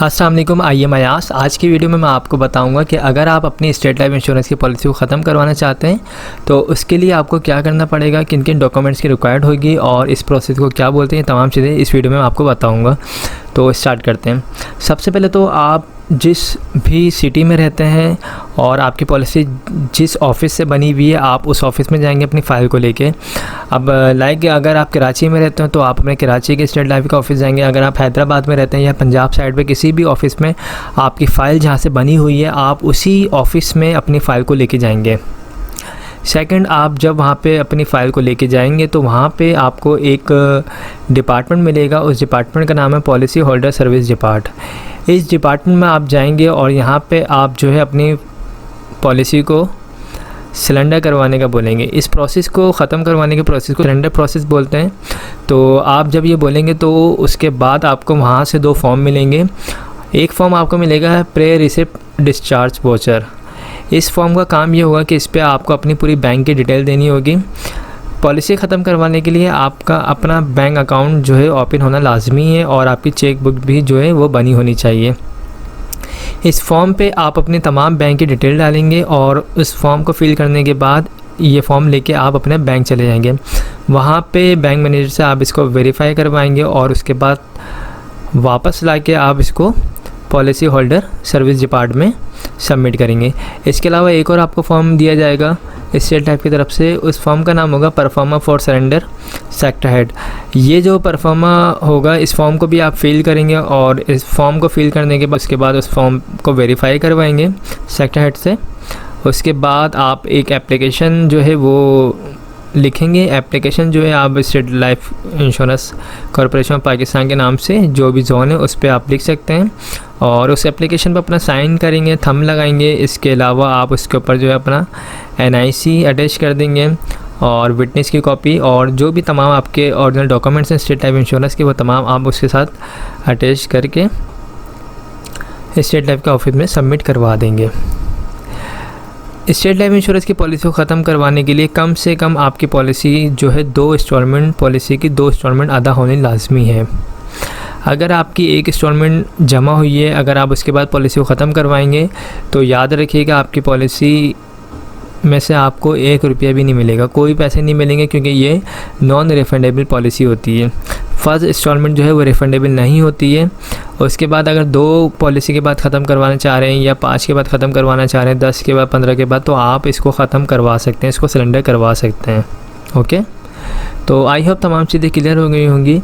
अस्सलाम वालेकुम। आइए मयास, आज की वीडियो में मैं आपको बताऊंगा कि अगर आप अपनी स्टेट लाइफ इंश्योरेंस की पॉलिसी को ख़त्म करवाना चाहते हैं तो उसके लिए आपको क्या करना पड़ेगा, किन किन डॉक्यूमेंट्स की रिक्वायर्ड होगी और इस प्रोसेस को क्या बोलते हैं, तमाम चीज़ें इस वीडियो में मैं आपको बताऊंगा। तो स्टार्ट करते हैं। सबसे पहले तो आप जिस भी सिटी में रहते हैं और आपकी पॉलिसी जिस ऑफ़िस से बनी हुई है, आप उस ऑफ़िस में जाएंगे अपनी फ़ाइल को लेके। अब लाइक अगर आप कराची में रहते हैं तो आप अपने कराची के स्टेट लाइफ का ऑफ़िस जाएंगे। अगर आप हैदराबाद में रहते हैं या पंजाब साइड पे किसी भी ऑफ़िस में आपकी फ़ाइल जहाँ से बनी हुई है, आप उसी ऑफ़िस में अपनी फ़ाइल को लेके जाएंगे। सेकंड, आप जब वहाँ पे अपनी फ़ाइल को लेके जाएंगे तो वहाँ पे आपको एक डिपार्टमेंट मिलेगा। उस डिपार्टमेंट का नाम है पॉलिसी होल्डर सर्विस डिपार्ट। इस डिपार्टमेंट में आप जाएंगे और यहाँ पे आप जो है अपनी पॉलिसी को सिलेंडर करवाने का बोलेंगे। इस प्रोसेस को ख़त्म करवाने के प्रोसेस को सिलेंडर प्रोसेस बोलते हैं। तो आप जब ये बोलेंगे तो उसके बाद आपको वहाँ से 2 फॉर्म मिलेंगे। एक फ़ॉर्म आपको मिलेगा प्रे रिसिप्ट डिस्चार्ज वाउचर। इस फॉर्म का काम ये होगा कि इस पर आपको अपनी पूरी बैंक की डिटेल देनी होगी। पॉलिसी ख़त्म करवाने के लिए आपका अपना बैंक अकाउंट जो है ओपन होना लाजमी है और आपकी चेक बुक भी जो है वो बनी होनी चाहिए। इस फॉर्म पे आप अपने तमाम बैंक की डिटेल डालेंगे और उस फॉर्म को फिल करने के बाद ये फॉर्म लेके आप अपने बैंक चले जाएंगे। वहाँ पे बैंक मैनेजर से आप इसको वेरीफाई करवाएंगे और उसके बाद वापस लाके आप इसको पॉलिसी होल्डर सर्विस डिपार्ट में सबमिट करेंगे। इसके अलावा एक और आपको फॉर्म दिया जाएगा स्टेट लाइफ की तरफ से। उस फॉर्म का नाम होगा pro forma for surrender sector head. ये जो परफॉर्मा होगा, इस फॉर्म को भी आप फिल करेंगे और इस फॉर्म को फिल करने के बाद उसके बाद उस फॉर्म को वेरीफाई करवाएंगे सेक्टर हेड से। उसके बाद आप एक एप्लीकेशन जो है वो लिखेंगे। एप्लीकेशन जो है आप state Life insurance corporation of Pakistan के नाम से जो भी जोन है उस पर आप लिख सकते हैं और उस एप्लीकेशन पर अपना साइन करेंगे, थंब लगाएंगे। इसके अलावा आप उसके ऊपर जो है अपना NIC अटैच कर देंगे और विटनेस की कॉपी और जो भी तमाम आपके ओरिजिनल डॉक्यूमेंट्स हैं स्टेट लाइफ इंश्योरेंस के, वो तमाम आप उसके साथ अटैच करके स्टेट लाइफ के ऑफिस में सबमिट करवा देंगे। स्टेट लाइफ इंश्योरेंस की पॉलिसी को ख़त्म करवाने के लिए कम से कम आपकी पॉलिसी जो है 2 इंस्टॉलमेंट पॉलिसी की 2 इंस्टॉलमेंट अदा होनी लाजमी है। अगर आपकी एक इंस्टॉलमेंट जमा हुई है, अगर आप उसके बाद पॉलिसी को ख़त्म करवाएंगे तो याद रखिएगा आपकी पॉलिसी में से आपको 1 रुपया भी नहीं मिलेगा, कोई पैसे नहीं मिलेंगे, क्योंकि ये नॉन रिफंडेबल पॉलिसी होती है। फर्स्ट इंस्टॉलमेंट जो है वो रिफंडेबल नहीं होती है। उसके बाद अगर 2 पॉलिसी के बाद ख़त्म करवाना चाह रहे हैं या 5 के बाद ख़त्म करवाना चाह रहे हैं, 10 के बाद, 15 के बाद, तो आप इसको ख़त्म करवा सकते हैं, इसको सिलेंडर करवा सकते हैं। ओके, तो आई होप तमाम चीज़ें क्लियर हो गई होंगी।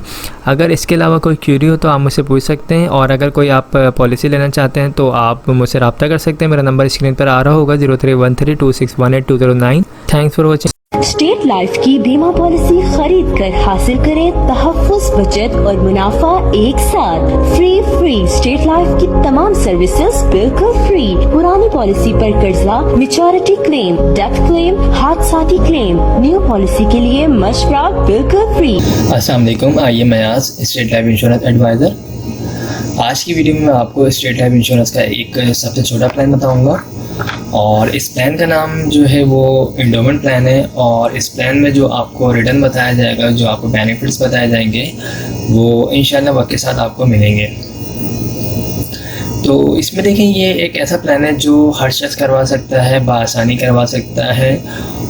अगर इसके अलावा कोई क्यूरी हो तो आप मुझसे पूछ सकते हैं और अगर कोई आप पॉलिसी लेना चाहते हैं तो आप मुझसे रब्ता कर सकते हैं। मेरा नंबर स्क्रीन पर आ रहा होगा 031326182009। Thanks for watching. State life की बीमा पॉलिसी खरीद कर हासिल करें तहफ्फुज़, बचत और मुनाफा एक साथ। फ्री स्टेट लाइफ की तमाम सर्विसेज बिल्कुल फ्री। पुरानी पॉलिसी पर कर्जा, मैच्योरिटी क्लेम, डेथ क्लेम, हादसाती क्लेम, न्यू पॉलिसी के लिए मशवरा बिल्कुल फ्री। अस्सलाम वालेकुम। आइए मयास, स्टेट लाइफ इंश्योरेंस एडवाइज़र। आज की वीडियो में मैं आपको स्टेट लाइफ इंश्योरेंस का एक सबसे छोटा प्लान बताऊंगा और इस प्लान का नाम जो है वो एंडोमेंट प्लान है और इस प्लान में जो आपको रिटर्न बताया जाएगा, जो आपको बेनिफिट्स बताए जाएंगे, वो इंशाल्लाह वक्त के साथ आपको मिलेंगे। तो इसमें देखें, ये एक ऐसा प्लान है जो हर शख्स करवा सकता है, बआसानी करवा सकता है।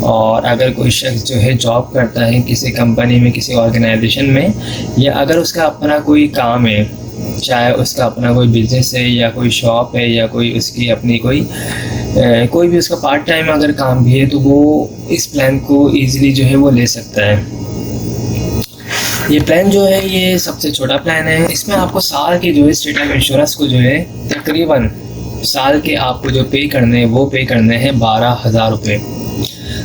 और अगर कोई शख्स जो है जॉब करता है किसी कंपनी में, किसी ऑर्गेनाइजेशन में, या अगर उसका अपना कोई काम है, चाहे उसका अपना कोई बिज़नेस है या कोई शॉप है या कोई उसकी अपनी कोई भी उसका पार्ट टाइम अगर काम भी है, तो वो इस प्लान को ईज़िली जो है वो ले सकता है। ये प्लान जो है ये सबसे छोटा प्लान है। इसमें आपको साल के जो है स्टेट लाइफ इंश्योरेंस को जो है तकरीबन साल के आपको जो पे करने हैं वो पे करने हैं 12,000 रुपये।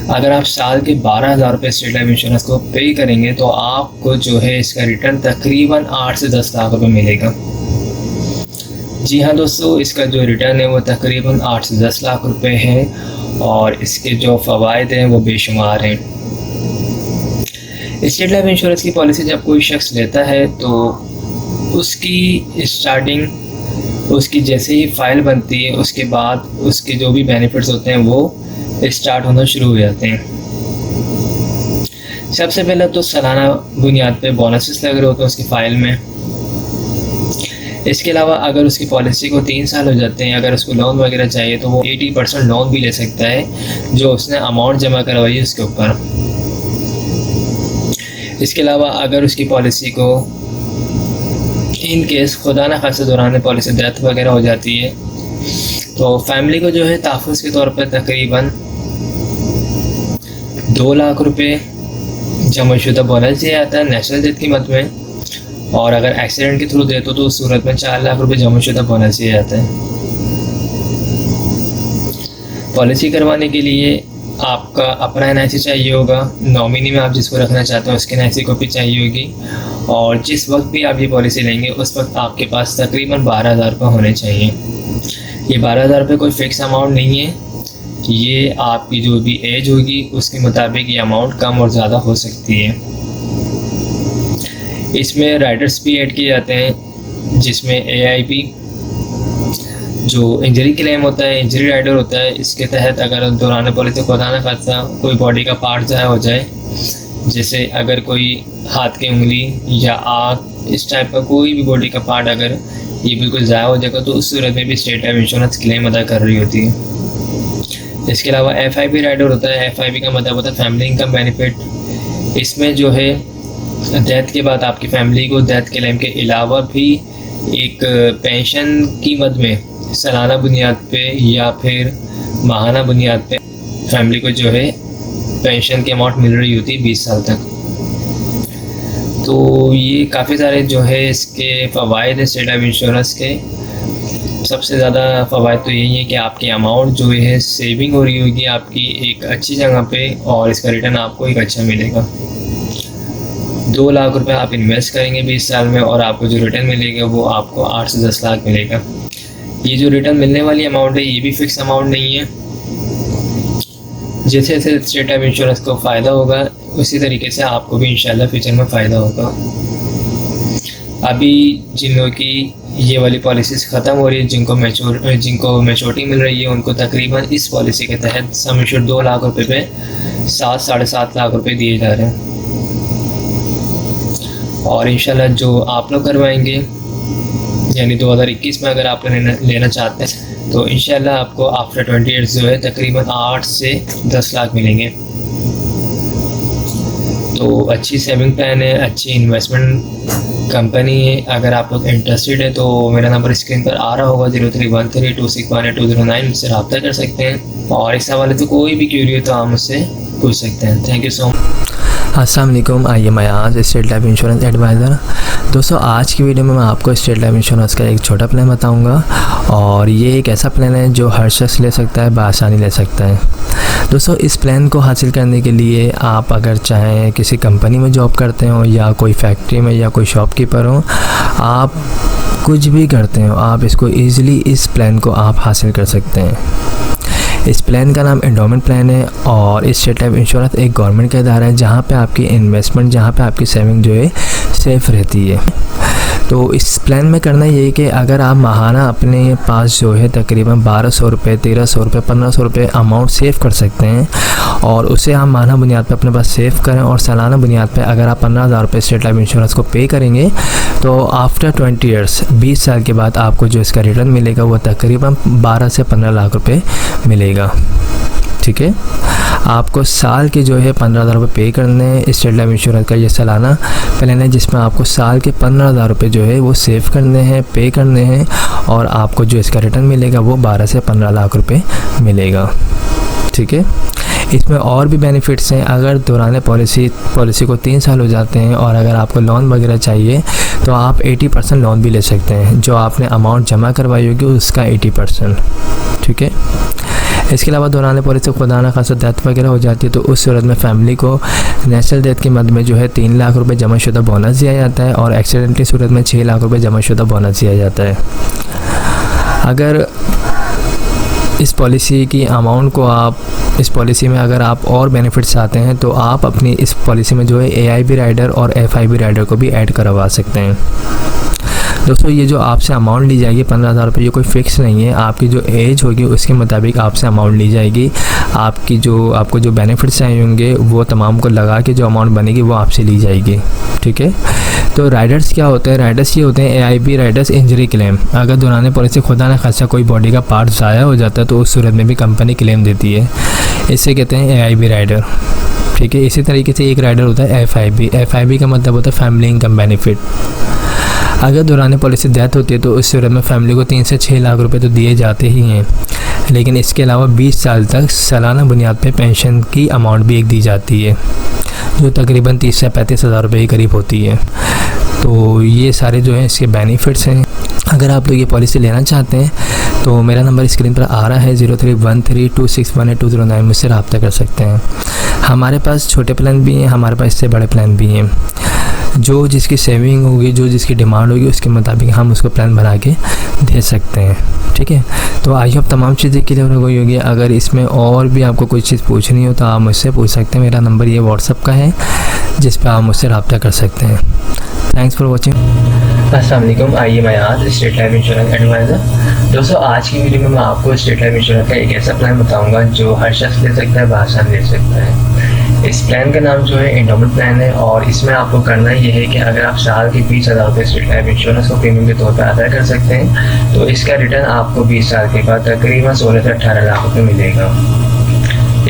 अगर आप साल के 12,000 रुपये स्टेट लाइफ इंश्योरेंस को पे करेंगे तो आपको जो है इसका रिटर्न तकरीबन 8 से 10 लाख रुपये मिलेगा। जी हाँ दोस्तों, इसका जो रिटर्न है वो तकरीबन 8 से 10 लाख रुपए है और इसके जो फ़वाइद हैं वो बेशुमार हैं। स्टेट लाइफ इंश्योरेंस की पॉलिसी जब कोई शख्स लेता है तो उसकी स्टार्टिंग, उसकी जैसे ही फ़ाइल बनती है उसके बाद उसके जो भी बेनिफिट्स होते हैं वो स्टार्ट होना शुरू हो जाते हैं। सबसे पहले तो सालाना बुनियाद पे बोनसेस लग रहे होते हैं उसकी फ़ाइल में। इसके अलावा अगर उसकी पॉलिसी को 3 साल हो जाते हैं, अगर उसको लोन वगैरह चाहिए तो वो 80% लोन भी ले सकता है जो उसने अमाउंट जमा करवाई है उसके ऊपर। इसके अलावा अगर उसकी पॉलिसी को इन केस खुदा न खास्ता दौरान पॉलिसी डेथ वगैरह हो जाती है तो फैमिली को जो है तहफ़्फ़ुज़ के तौर पर तकरीबन 2 लाख रुपए जमाशुदा बोनस दिया जाता है नेशनल डेथ की मद में, और अगर एक्सीडेंट के थ्रू देते तो उस सूरत में 4 लाख रुपए जमाशुदा बोनस दिया जाता है। पॉलिसी करवाने के लिए आपका अपना NIC चाहिए होगा, नॉमिनी में आप जिसको रखना चाहते हैं उसकी NIC कॉपी चाहिए होगी, और जिस वक्त भी आप ये पॉलिसी लेंगे उस वक्त आपके पास तकरीबन 12,000 रुपये होने चाहिए। ये 12,000 रुपये कोई फ़िक्स अमाउंट नहीं है, ये आपकी जो भी एज होगी उसके मुताबिक ये अमाउंट कम और ज़्यादा हो सकती है। इसमें राइडर्स भी ऐड किए जाते हैं जिसमें AIP जो इंजरी क्लेम होता है, इंजरी राइडर होता है, इसके तहत अगर दौरान पॉलिसी खुदा न खास्ता कोई बॉडी का पार्ट ज़ाया हो जाए, जैसे अगर कोई हाथ की उंगली या आँख इस टाइप का कोई भी बॉडी का पार्ट अगर ये बिल्कुल ज़ाया हो जाएगा तो उस सूरत में भी स्टेट लाइफ इंश्योरेंस क्लेम अदा कर रही होती है। इसके अलावा FIP राइडर होता है, FIP का मतलब होता है फैमिली इनकम बेनिफिट। इसमें जो है डेथ के बाद आपकी फैमिली को डेथ क्लेम के अलावा भी एक पेंशन की मद में सालाना बुनियाद पे या फिर माहाना बुनियाद पे फैमिली को जो है पेंशन की अमाउंट मिल रही होती है 20 साल तक। तो ये काफ़ी सारे जो है इसके फ़वाइद है स्टेट लाइफ इंश्योरेंस के। सबसे ज़्यादा फ़वाइद तो यही है कि आपकी अमाउंट जो है सेविंग हो रही होगी आपकी एक अच्छी जगह पे, और इसका रिटर्न आपको एक अच्छा मिलेगा। 2 लाख रुपए आप इन्वेस्ट करेंगे 20 साल में और आपको जो रिटर्न मिलेगा वो आपको 8 से 10 लाख मिलेगा। ये जो रिटर्न मिलने वाली अमाउंट है ये भी फिक्स अमाउंट नहीं है, जैसे जैसे स्टेट लाइफ इंश्योरेंस को फ़ायदा होगा उसी तरीके से आपको भी इंशाल्लाह फ्यूचर में फ़ायदा होगा। अभी जिन लोगों की ये वाली पॉलिसीज़ ख़त्म हो रही है, जिनको मैच्योरिटी मिल रही है, उनको तकरीबन इस पॉलिसी के तहत सम इंश्योर 2 लाख रुपए पे 7-7.5 लाख रुपए दिए जा रहे हैं। और इंशाल्लाह जो आप लोग करवाएंगे यानी 2021 में अगर आप लेना चाहते हैं तो इंशाल्लाह आपको आफ्टर 20 ईयर्स जो है तकरीबन 8 से 10 लाख मिलेंगे। तो अच्छी सेविंग प्लान है, अच्छी इन्वेस्टमेंट कंपनी है। अगर आप लोग इंटरेस्टेड है तो मेरा नंबर स्क्रीन पर आ रहा होगा 0313261209, मुझसे रब्ता कर सकते हैं। और इस हवाले से कोई भी क्यूरी हो तो आप मुझसे पूछ सकते हैं। Thank you so much. अस्सलाम वालेकुम, I am Ayaz, State Life insurance advisor. दोस्तों आज की वीडियो में मैं आपको स्टेट लाइफ इंश्योरेंस का एक छोटा प्लान बताऊंगा, और ये एक ऐसा प्लान है जो हर शख्स ले सकता है, बआसानी ले सकता है। दोस्तों इस प्लान को हासिल करने के लिए आप अगर चाहें किसी कंपनी में जॉब करते हो या कोई फैक्ट्री में या कोई शॉपकीपर हो, आप कुछ भी करते हो, आप इसको ईज़िली इस प्लान को आप हासिल कर सकते हैं। इस प्लान का नाम एंडोमेंट प्लान है, और इस स्टेट लाइफ इंश्योरेंस एक गवर्नमेंट का इदारा है जहाँ पे आपकी इन्वेस्टमेंट, जहाँ पे आपकी सेविंग जो है सेफ़ रहती है। तो इस प्लान में करना ये है कि अगर आप माहाना अपने पास जो है तकरीबन 1200 रुपये, 1300 रुपये, 1500 रुपये अमाउंट सेव कर सकते हैं, और उसे आप माहाना बुनियाद पे अपने पास सेव करें, और सालाना बुनियाद पे अगर आप 15,000 रुपये स्टेट लाइफ इंश्योरेंस को पे करेंगे तो आफ्टर 20 ईयर्स 20 साल के बाद आपको जो इसका रिटर्न मिलेगा वो तकरीबन 12 से 15 लाख रुपये मिलेगा। ठीक है, आपको साल के जो है 15,000 रुपये पे करने हैं। स्टेट लाइफ इंश्योरेंस का ये सालाना प्लान है जिसमें आपको साल के 15,000 रुपये जो है वो सेव करने हैं, पे करने हैं, और आपको जो इसका रिटर्न मिलेगा वो 12 से 15 लाख रुपये मिलेगा। ठीक है, इसमें और भी बेनिफिट्स हैं। अगर दौरान पॉलिसी को 3 साल हो जाते हैं और अगर आपको लोन वगैरह चाहिए तो आप 80% लोन भी ले सकते हैं, जो आपने अमाउंट जमा करवाई होगी उसका 80%। ठीक है, इसके अलावा दौरान पॉलिसी खुदा न खासा डेथ वगैरह हो जाती है तो उस सूरत में फ़ैमिली को नेशनल डेथ की मद में जो है 3 लाख रुपए जमाशुदा बोनस दिया जाता है, और एक्सीडेंट की सूरत में 6 लाख रुपए जमाशुदा बोनस दिया जाता है। अगर इस पॉलिसी की अमाउंट को आप इस पॉलिसी में अगर आप और बेनिफिट्स चाहते हैं तो आप अपनी इस पॉलिसी में जो है AIP राइडर और FIP राइडर को भी ऐड करवा सकते हैं। दोस्तों ये जो आपसे अमाउंट ली जाएगी 15,000 रुपये, ये कोई फिक्स नहीं है, आपकी जो एज होगी उसके मुताबिक आपसे अमाउंट ली जाएगी। आपको जो बेनिफिट्स चाहिए होंगे वो तमाम को लगा के जो अमाउंट बनेगी वो आपसे ली जाएगी, ठीक है। तो राइडर्स क्या होते हैं? राइडर्स ये होते हैं AIB राइडर्स इंजरी क्लेम। अगर दौरान पॉलिसी खुदा न खासा कोई बॉडी का पार्ट ज़ाया हो जाता है तो उस सूरत में भी कंपनी क्लेम देती है, इससे कहते हैं AIB राइडर, ठीक है। इसी तरीके से एक राइडर होता है FIB का मतलब होता है फैमिली इनकम बेनिफिट। अगर दौरान पॉलिसी डेथ होती है तो उस सूरत में फैमिली को 3 से 6 लाख रुपए तो दिए जाते ही हैं, लेकिन इसके अलावा 20 साल तक सालाना बुनियाद पे पेंशन की अमाउंट भी एक दी जाती है, जो तकरीबन 30 से 35 हज़ार रुपये के करीब होती है। तो ये सारे जो हैं इसके बेनिफिट्स हैं। अगर आप लोग ये पॉलिसी लेना चाहते हैं तो मेरा नंबर स्क्रीन पर आ रहा है 031326182009, मुझसे रब्ता कर सकते हैं। हमारे पास छोटे प्लान भी हैं, हमारे पास इससे बड़े प्लान भी हैं। जो जिसकी सेविंग होगी, जो जिसकी डिमांड होगी उसके मुताबिक हम उसको प्लान बना के दे सकते हैं, ठीक है। तो आई होप तमाम चीज़ें क्लियर हो गई होगी। अगर इसमें और भी आपको कोई चीज़ पूछनी हो तो आप मुझसे पूछ सकते हैं। मेरा नंबर ये व्हाट्सअप का है जिस पर आप मुझसे रब्ता कर सकते हैं। Thanks for watching. अस्सलाम वालेकुम, आइए मैं आज स्टेट लाइफ इंश्योरेंस एडवाइज़र। दोस्तों आज की वीडियो में मैं आपको स्टेट लाइफ इंश्योरेंस का एक ऐसा प्लान बताऊंगा जो हर शख्स ले सकता है, बासानी ले सकता है। इस प्लान का नाम जो है एंडोमेंट प्लान है, और इसमें आपको करना ये है कि अगर आप साल के 20,000 रुपये स्टेट लाइफ इंश्योरेंस को प्रीमियम के तौर पर अदा कर सकते हैं तो इसका रिटर्न आपको 20 साल के बाद तकरीबन 16 से 18 लाख रुपये मिलेगा।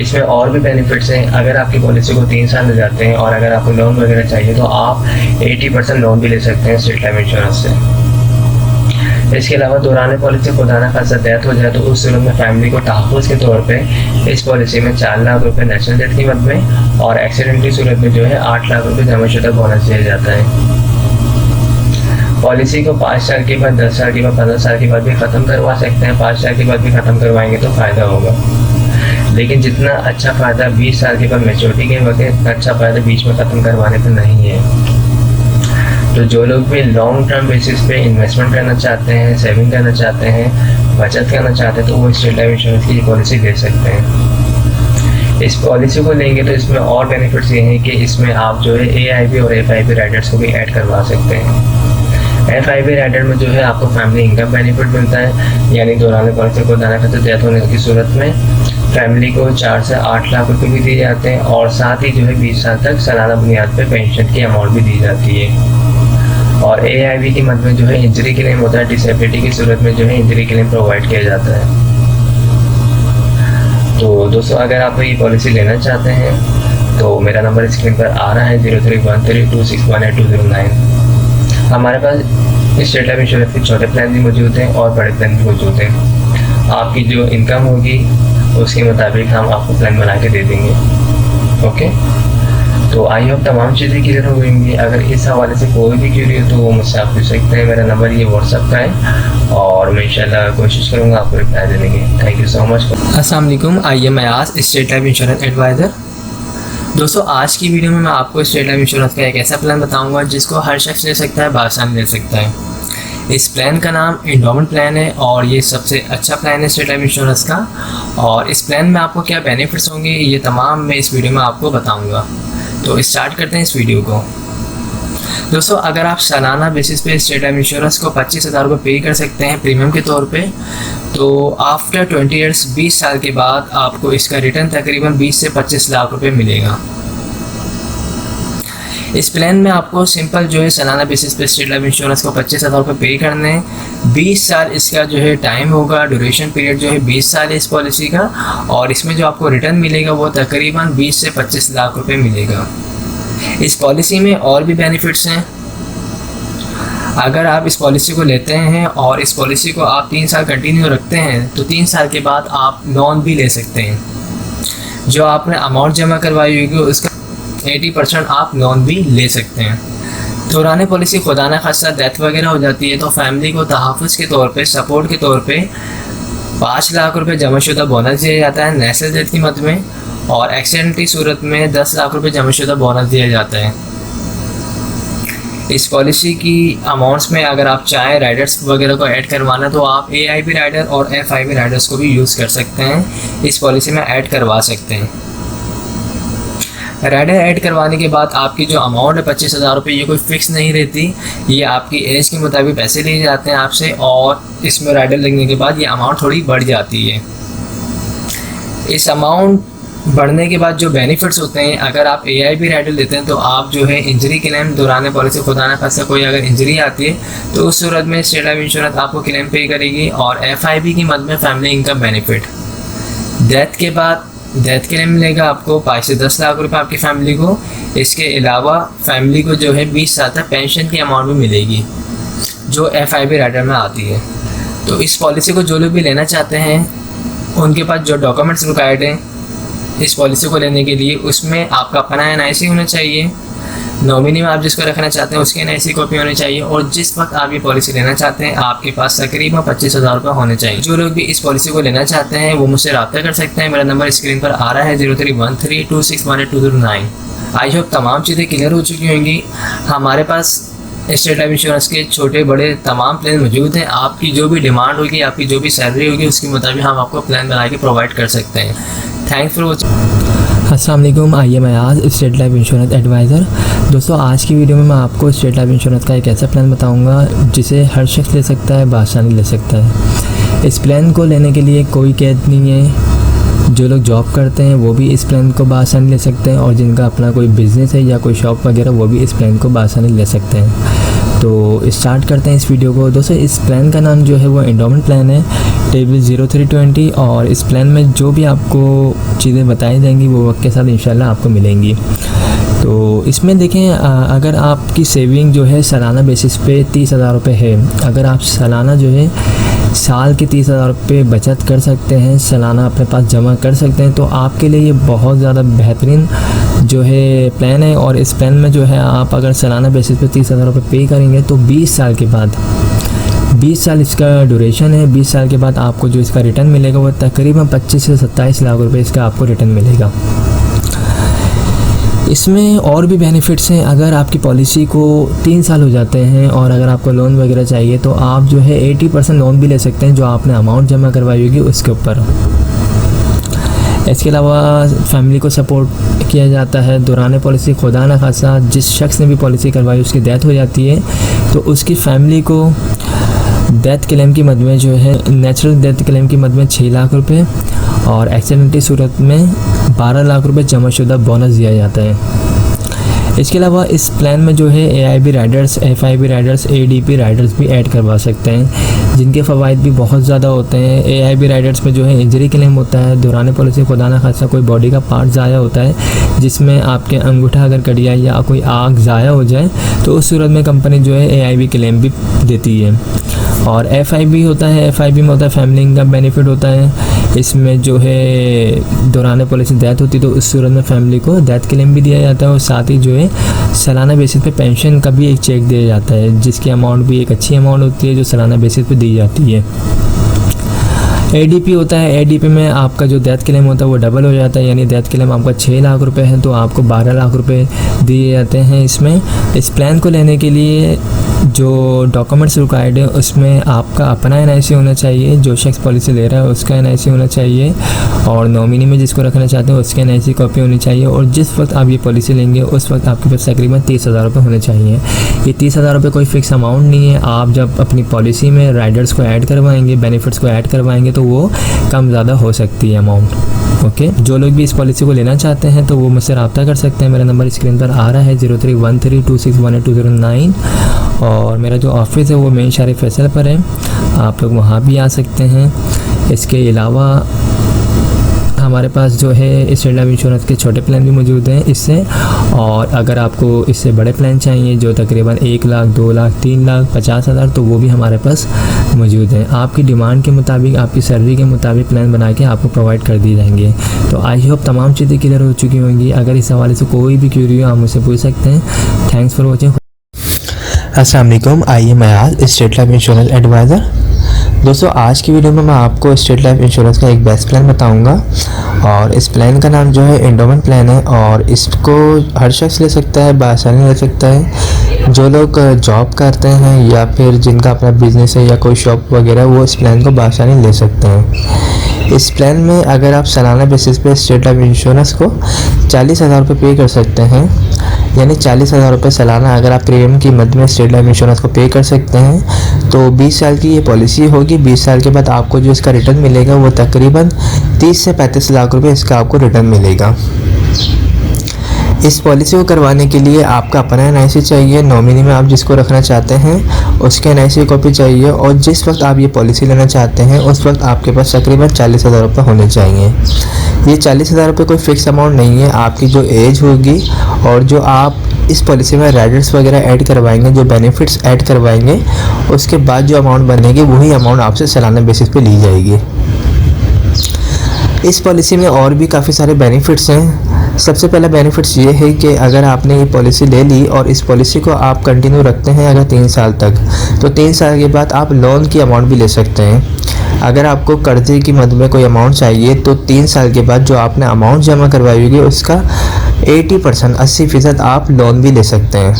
इसमें और भी बेनिफिट्स हैं। अगर आपकी पॉलिसी को 3 साल ले जाते हैं और अगर आपको लोन वगैरह चाहिए तो आप 80% लोन भी ले सकते हैं स्टेट लाइफ इंश्योरेंस से। इसके अलावा दौरान पॉलिसी खुदा न खासा डेथ हो जाए तो उस सूरत में फैमिली को तहफ़्फ़ुज़ के तौर पे इस पॉलिसी में 4 लाख रुपए नेशनल डेथ की मद में और एक्सीडेंट की सूरत में जो है 8 लाख रुपए जमाशुदा बोनस दिया जाता है। पॉलिसी को 5 साल के बाद, 10 साल के बाद, 15 साल के बाद भी ख़त्म करवा सकते हैं। 5 साल के बाद भी ख़त्म करवाएंगे तो फ़ायदा होगा, लेकिन जितना अच्छा फ़ायदा 20 साल के बाद मैच्योरिटी के वक्त, इतना अच्छा फ़ायदा बीच में ख़त्म करवाने पर नहीं है। तो जो लोग भी लॉन्ग टर्म बेसिस पे इन्वेस्टमेंट करना चाहते हैं, सेविंग करना चाहते हैं, बचत करना चाहते हैं तो वो स्टेट लाइफ इंश्योरेंस की पॉलिसी ले सकते हैं। इस पॉलिसी को लेंगे तो इसमें और बेनिफिट्स ये हैं कि इसमें आप जो है AIB और FIB राइडर्स को भी ऐड करवा सकते हैं। FIB राइडर में जो है आपको फैमिली इनकम बेनिफिट मिलता है, यानी दौरान पॉलिसी को दाना करते डेथ होने की सूरत में फैमिली को 4 से 8 लाख रुपए भी दिए जाते हैं, और साथ ही जो है 20 साल तक सालाना बुनियाद पे पेंशन की अमाउंट भी दी जाती है। और AIB की मद में जो है इंजरी क्लेम होता है, डिसेबिलिटी की सूरत में जो है इंजरी क्लेम प्रोवाइड किया जाता है। तो दोस्तों अगर आप ये पॉलिसी लेना चाहते हैं तो मेरा नंबर स्क्रीन पर आ रहा है 031326182009। हमारे पास स्टेट लाइफ इंश्योरेंस के छोटे प्लान भी मौजूद हैं और बड़े प्लान भी मौजूद हैं। आपकी जो इनकम होगी उसके मुताबिक हम आपको प्लान बना के दे देंगे, ओके। तो आई होप तमाम चीज़ें क्लियर हो गई होंगी। अगर इस हवाले से कोई भी क्यूरी हो तो वो मुझसे आप पूछ सकते हैं। मेरा नंबर ये व्हाट्सअप का है और मैं इंशाल्लाह कोशिश करूँगा आपको रिप्लाई देने की। Thank you so much. अस्सलाम वालेकुम, आइए मैं आज स्टेट लाइफ इंश्योरेंस एडवाइज़र। दोस्तों आज की वीडियो में मैं आपको स्टेट लाइफ इंश्योरेंस का एक ऐसा प्लान बताऊंगा जिसको हर शख्स ले सकता है, बासानी ले सकता है। इस प्लान का नाम एंडोमेंट प्लान है और ये सबसे अच्छा प्लान है स्टेट लाइफ इंश्योरेंस का। और इस प्लान में आपको क्या बेनिफिट्स होंगे ये तमाम मैं इस वीडियो में आपको बताऊंगा। तो स्टार्ट करते हैं इस वीडियो को। दोस्तों अगर आप सालाना बेसिस पे स्टेट लाइफ इंश्योरेंस को 25,000 रुपये पे कर सकते हैं प्रीमियम के तौर पे, तो आफ्टर 20 ईयर्स 20 साल के बाद आपको इसका रिटर्न तकरीबन 20 से 25 लाख रुपए मिलेगा। इस प्लान में आपको सिंपल जो है सालाना बेसिस पे स्टेट लाइफ इंश्योरेंस को 25,000 रुपये पे करने हैं। 20 साल इसका जो है टाइम होगा, ड्यूरेशन पीरियड जो है 20 साल है इस पॉलिसी का, और इसमें जो आपको रिटर्न मिलेगा वो तकरीबन 20 से 25 लाख रुपए मिलेगा। इस पॉलिसी में और भी बेनिफिट्स हैं। अगर आप इस पॉलिसी को लेते हैं और इस पॉलिसी को आप 3 साल कंटिन्यू रखते हैं तो 3 साल के बाद आप लोन भी ले सकते हैं। जो आपने अमाउंट जमा करवाई होगी उसका 80% आप लोन भी ले सकते हैं। दौरान पॉलिसी खुदा न खासा डेथ वगैरह हो जाती है तो फैमिली को तहफ़्फ़ुज़ के तौर पे, सपोर्ट के तौर पे 5 लाख रुपए जमाशुदा बोनस दिया जाता है नेशनल डेथ की मद में, और एक्सीडेंट की सूरत में 10 लाख रुपए जमाशुदा बोनस दिया जाता है। इस पॉलिसी की अमाउंट्स में अगर आप चाहें राइडर्स वगैरह को ऐड करवाना तो आप AIB राइडर और FIB राइडर्स को भी यूज़ कर सकते हैं, इस पॉलिसी में ऐड करवा सकते हैं। राइडर ऐड करवाने के बाद आपकी जो अमाउंट है 25,000 रुपये, ये कोई फिक्स नहीं रहती, ये आपकी एज के मुताबिक पैसे लिए जाते हैं आपसे, और इसमें राइडर लगने के बाद ये अमाउंट थोड़ी बढ़ जाती है। इस अमाउंट बढ़ने के बाद जो बेनिफिट्स होते हैं, अगर आप AIB राइडर लेते हैं तो आप जो है इंजरी क्लेम दौरान पॉलिसी, खुदा न खास्ता कोई अगर इंजरी आती है तो उस सूरत में स्टेट लाइफ इंश्योरेंस आपको क्लेम पे करेगी। और FIB की मद में फैमिली इनकम बेनिफिट, डेथ के बाद डेथ क्लेम मिलेगा आपको 5 से 10 लाख रुपए आपकी फैमिली को। इसके अलावा फैमिली को जो है 20 साल तक पेंशन की अमाउंट भी मिलेगी जो FIB राइडर में आती है। तो इस पॉलिसी को जो लोग भी लेना चाहते हैं उनके पास जो डॉक्यूमेंट्स रिक्वायर्ड हैं इस पॉलिसी को लेने के लिए, उसमें आपका अपना NIC होना चाहिए, नॉमिनी में आप जिसको रखना चाहते हैं उसकी NIC कॉपी होनी चाहिए, और जिस वक्त आप ये पॉलिसी लेना चाहते हैं आपके पास तकरीबन 25,000 रुपये होने चाहिए। जो लोग भी इस पॉलिसी को लेना चाहते हैं वो मुझसे रब्ता कर सकते हैं। मेरा नंबर स्क्रीन पर आ रहा है 031326182009। आई होप तमाम चीज़ें क्लियर हो चुकी होंगी। हमारे पास स्टेट लाइफ इंश्योरेंस के छोटे बड़े तमाम प्लान मौजूद हैं। आपकी जो भी डिमांड होगी, आपकी जो भी सैलरी होगी, उसके मुताबिक हम आपको प्लान बना के प्रोवाइड कर सकते हैं। Thanks for watching. अस्सलाम वालेकुम, आइए मैं आज स्टेट लाइफ इंश्योरेंस एडवाइज़र। दोस्तों, आज की वीडियो में मैं आपको स्टेट लाइफ इंश्योरेंस का एक ऐसा प्लान बताऊंगा जिसे हर शख्स ले सकता है, बआसानी ले सकता है। इस प्लान को लेने के लिए कोई कैद नहीं है। जो लोग जॉब करते हैं वो भी इस प्लान को बआसानी ले सकते हैं, और जिनका अपना कोई बिज़नेस है या कोई शॉप वगैरह वो भी इस प्लान को बआसानी ले सकते हैं। तो स्टार्ट करते हैं इस वीडियो को। दोस्तों, इस प्लान का नाम जो है वो एंडोमेंट प्लान है, टेबल 0320, और इस प्लान में जो भी आपको चीज़ें बताई जाएंगी वो वक्त के साथ इंशाल्लाह आपको मिलेंगी। तो इसमें देखें, अगर आपकी सेविंग जो है सालाना बेसिस पे 30,000 रुपये है, अगर आप सालाना जो है साल के 30,000 रुपये बचत कर सकते हैं, सालाना अपने पास जमा कर सकते हैं, तो आपके लिए ये बहुत ज़्यादा बेहतरीन जो है प्लान है। और इस प्लान में जो है आप अगर सालाना बेसिस पे 30,000 रुपये पे करेंगे तो 20 साल के बाद, 20 साल इसका ड्यूरेशन है, 20 साल के बाद आपको जो इसका रिटर्न मिलेगा वो तकरीबन 25 से 27 लाख रुपए इसका आपको रिटर्न मिलेगा। इसमें और भी बेनिफिट्स हैं। अगर आपकी पॉलिसी को 3 साल हो जाते हैं और अगर आपको लोन वगैरह चाहिए तो आप जो है 80% लोन भी ले सकते हैं जो आपने अमाउंट जमा करवाई होगी उसके ऊपर। इसके अलावा फैमिली को सपोर्ट किया जाता है दौरान पॉलिसी। खुदा न खासा जिस शख्स ने भी पॉलिसी करवाई उसकी डेथ हो जाती है तो उसकी फैमिली को डेथ क्लेम की मद में जो है, नेचुरल डेथ क्लेम की मद में 6 लाख रुपए और एक्सीडेंट की सूरत में 12 लाख रुपए जमाशुदा बोनस दिया जाता है। इसके अलावा इस प्लान में जो है AIB Riders, FIB Riders, ADP Riders भी ऐड करवा सकते हैं जिनके फ़वाइद भी बहुत ज़्यादा होते हैं। AIB राइडर्स में जो है इंजरी क्लेम होता है दौरान पॉलिसी, खुदा न खासा कोई बॉडी का पार्ट ज़ाया होता है जिसमें आपके अंगूठा अगर कट जाए या कोई आग ज़ाया हो जाए तो उस सूरत में कंपनी जो है AIB क्लेम भी देती है। और FIB होता है, FIB में होता है फैमिली इनकम बेनिफिट होता है। इसमें जो है दौरान पॉलिसी डेथ होती है तो उस सूरत में फैमिली को डेथ क्लेम भी दिया जाता है और साथ ही जो है सालाना बेसिस पे पेंशन का भी एक चेक दिया जाता है जिसकी अमाउंट भी एक अच्छी अमाउंट होती है जो सालाना बेसिस पे दी जाती है। ADP होता है, ADP में आपका जो डेथ क्लेम होता है वो डबल हो जाता है, यानी डेथ क्लेम आपका 6 लाख रुपए है तो आपको 12 लाख रुपए दिए जाते हैं। इसमें इस प्लान को लेने के लिए जो डॉक्यूमेंट्स रिक्वायर्ड है उसमें आपका अपना NIC होना चाहिए, जो शख्स पॉलिसी ले रहा है उसका NIC होना चाहिए, और नॉमिनी में जिसको रखना चाहते हैं उसकी NIC कॉपी होनी चाहिए, और जिस वक्त आप ये पॉलिसी लेंगे उस वक्त आपके पास तकरीबन 30,000 रुपये होने चाहिए। ये 30,000 रुपये कोई फिक्स अमाउंट नहीं है, आप जब अपनी पॉलिसी में राइडर्स को ऐड करवाएंगे, बेनिफिट्स को ऐड करवाएंगे तो वो कम ज़्यादा हो सकती है अमाउंट। ओके, जो लोग भी इस पॉलिसी को लेना चाहते हैं तो वो मुझसे रब्ता कर सकते हैं। मेरा नंबर स्क्रीन पर आ रहा है 031326182009, और मेरा जो ऑफिस है वो मेन शहर फैसल पर है, आप लोग वहाँ भी आ सकते हैं। इसके अलावा हमारे पास जो है स्टेट लाइफ इंश्योरेंस के छोटे प्लान भी मौजूद हैं इससे, और अगर आपको इससे बड़े प्लान चाहिए जो तकरीबन 1 लाख, 2 लाख, 3 लाख, 50,000 तो वो भी हमारे पास मौजूद हैं। आपकी डिमांड के मुताबिक, आपकी सैलरी के मुताबिक प्लान बना के आपको प्रोवाइड कर दिए जाएंगे। तो आई होप तमाम चीज़ें क्लियर हो चुकी होंगी। अगर इस हवाले से कोई भी क्यूरी हो आप मुझसे पूछ सकते हैं। Thanks for watching. अस्सलाम वालेकुम, आइए मैं आज स्टेट लाइफ इंश्योरेंस एडवाइज़र। दोस्तों, आज की वीडियो में मैं आपको स्टेट लाइफ इंश्योरेंस का एक बेस्ट प्लान बताऊंगा, और इस प्लान का नाम जो है एंडोमेंट प्लान है, और इसको हर शख्स ले सकता है, बआसानी ले सकता है। जो लोग जॉब करते हैं या फिर जिनका अपना बिजनेस है या कोई शॉप वगैरह वो इस प्लान को बआसानी ले सकते हैं। इस प्लान में अगर आप सालाना बेसिस पे स्टेट लाइफ इंश्योरेंस को 40,000 रुपये पे कर सकते हैं, यानी 40,000 रुपये सालाना अगर आप प्रीमियम की मद में स्टेट लाइफ इंश्योरेंस को पे कर सकते हैं तो 20 साल की ये पॉलिसी होगी। 20 साल के बाद आपको जो इसका रिटर्न मिलेगा वो तकरीबन 30 से 35 लाख रुपए इसका आपको रिटर्न मिलेगा। इस पॉलिसी को करवाने के लिए आपका अपना NIC चाहिए, नॉमिनी में आप जिसको रखना चाहते हैं उसके NIC कॉपी चाहिए, और जिस वक्त आप ये पॉलिसी लेना चाहते हैं उस वक्त आपके पास तकरीबन 40,000 रुपये होने चाहिए। ये 40,000 रुपये कोई फ़िक्स अमाउंट नहीं है, आपकी जो एज होगी और जो आप इस पॉलिसी में राइडर्स वगैरह ऐड करवाएंगे, जो बेनिफिट्स ऐड करवाएंगे, उसके बाद जो अमाउंट बनेगी वही अमाउंट आपसे सालाना बेसिस पे ली जाएगी। इस पॉलिसी में और भी काफ़ी सारे बेनिफिट्स हैं। सबसे पहला बेनिफिट्स ये है कि अगर आपने ये पॉलिसी ले ली और इस पॉलिसी को आप कंटिन्यू रखते हैं अगर 3 साल तक, तो 3 साल के बाद आप लोन की अमाउंट भी ले सकते हैं। अगर आपको कर्जे की मद में कोई अमाउंट चाहिए तो 3 साल के बाद जो आपने अमाउंट जमा करवाई होगी उसका 80% 80% आप लोन भी ले सकते हैं।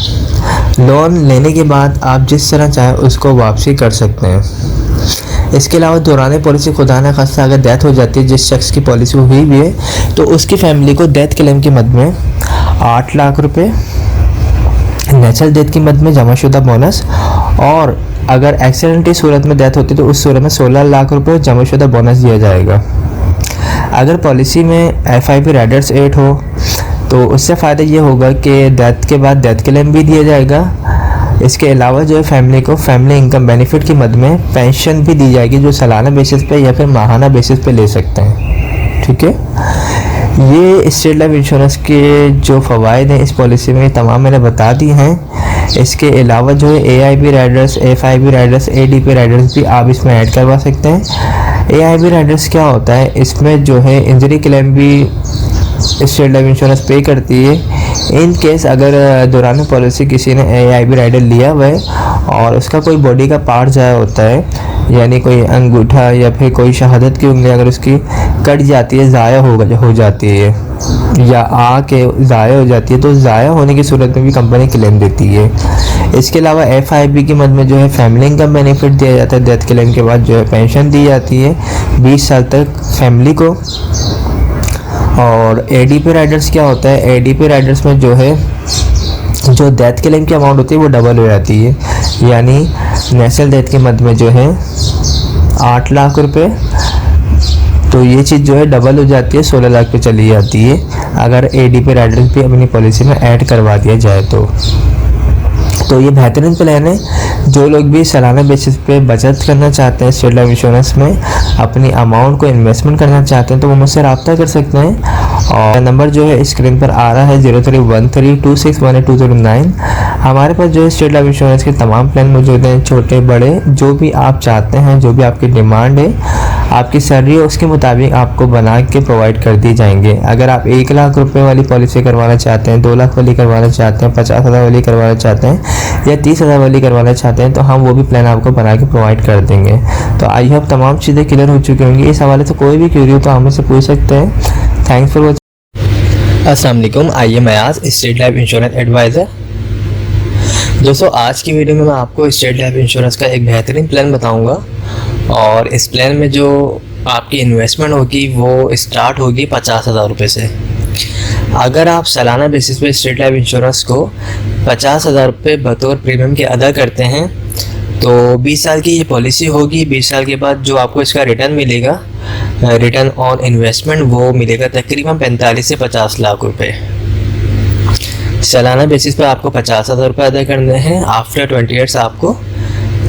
लोन लेने के बाद आप जिस तरह चाहें उसको वापसी कर सकते हैं। इसके अलावा दौरान पॉलिसी खुदा न खास्ता अगर डेथ हो जाती है, जिस शख्स की पॉलिसी हुई भी है, तो उसकी फैमिली को डेथ क्लेम की मद में 8 लाख रुपए, नेचुरल डेथ की मद में जमाशुदा बोनस, और अगर एक्सीडेंट की सूरत में डेथ होती है तो उस सूरत में 16 लाख रुपए जमाशुदा बोनस दिया जाएगा। अगर पॉलिसी में FIP राइडर्स 8 हो तो उससे फ़ायदा ये होगा कि डेथ के बाद डेथ क्लेम भी दिया जाएगा। इसके अलावा जो है फैमिली को फैमिली इनकम बेनिफिट की मद में पेंशन भी दी जाएगी, जो सालाना बेसिस पे या फिर माहाना बेसिस पे ले सकते हैं। ठीक है, ये स्टेट लाइफ इंश्योरेंस के जो फ़वाइद हैं इस पॉलिसी में तमाम मैंने बता दी हैं। इसके अलावा जो है AIB Riders, FIP Riders, ADP Riders भी आप इसमें ऐड करवा सकते हैं। AIB राइडर्स क्या होता है, इसमें जो है इंजरी क्लेम भी स्टेट लाइफ इंश्योरेंस पे करती है। इन केस अगर दौरान पॉलिसी किसी ने AIB राइडर लिया हुआ है और उसका कोई बॉडी का पार्ट ज़ाया होता है, यानी कोई अंगूठा या फिर कोई शहादत की उंगली अगर उसकी कट जाती है, ज़ाया हो जाती है या आके ज़ाया हो जाती है, तो ज़ाया होने की सूरत में भी कंपनी क्लेम देती है। इसके अलावा FIP की मद में जो है फैमिली इनकम बेनिफिट दिया जाता है। डेथ क्लेम के बाद जो है पेंशन दी जाती है 20 साल तक फैमिली को। और ADP राइडर्स क्या होता है, ADP राइडर्स में जो है जो डेथ क्लेम की अमाउंट होती है वो डबल हो जाती है, यानी नेशनल डेथ की मद में जो है 8 लाख रुपए, तो ये चीज़ जो है डबल हो जाती है, 16 लाख पे चली जाती है अगर ADP राइडर्स भी अपनी पॉलिसी में ऐड करवा दिया जाए तो ये बेहतरीन प्लान है। जो लोग भी सालाना बेसिस पे बचत करना चाहते हैं स्टेट लाइफ इंश्योरेंस में, अपनी अमाउंट को इन्वेस्टमेंट करना चाहते हैं, तो वो मुझसे रब्ता कर सकते हैं। और नंबर जो है स्क्रीन पर आ रहा है 0313261829। हमारे पास जो है स्टेट लाइफ इंश्योरेंस के तमाम प्लान मौजूद हैं, छोटे बड़े, जो भी आप चाहते हैं, जो भी आपकी डिमांड है, आपकी सैलरी है उसके मुताबिक आपको बना के प्रोवाइड कर दिए जाएंगे। अगर आप 1 लाख रुपए वाली पॉलिसी करवाना चाहते हैं, 2 लाख वाली करवाना चाहते हैं, 50,000 वाली करवाना चाहते हैं या 30,000 वाली करवाना चाहते हैं, तो हम वो भी प्लान आपको बना के प्रोवाइड कर देंगे। तो आई होप तमाम चीज़ें क्लियर हो चुकी होंगी। इस हवाले से कोई भी क्वेरी हो तो हमें से पूछ सकते हैं। Thanks for watching. अस्सलाम वालेकुम, I am Ayaz, State Life insurance advisor. दोस्तों, आज की वीडियो में मैं आपको स्टेट लाइफ इंश्योरेंस का एक बेहतरीन प्लान बताऊंगा, और इस प्लान में जो आपकी इन्वेस्टमेंट होगी वो स्टार्ट होगी 50,000 रुपये से। अगर आप सालाना बेसिस पे स्टेट लाइफ इंश्योरेंस को 50,000 रुपये बतौर प्रीमियम के अदा करते हैं तो 20 साल की ये पॉलिसी होगी। 20 साल के बाद जो आपको इसका रिटर्न मिलेगा, रिटर्न ऑन इन्वेस्टमेंट, वो मिलेगा तकरीबन 45 से 50 लाख रुपए। सालाना बेसिस पर आपको 50,000 रुपये अदा करने हैं। आफ्टर 20 ईयर्स आपको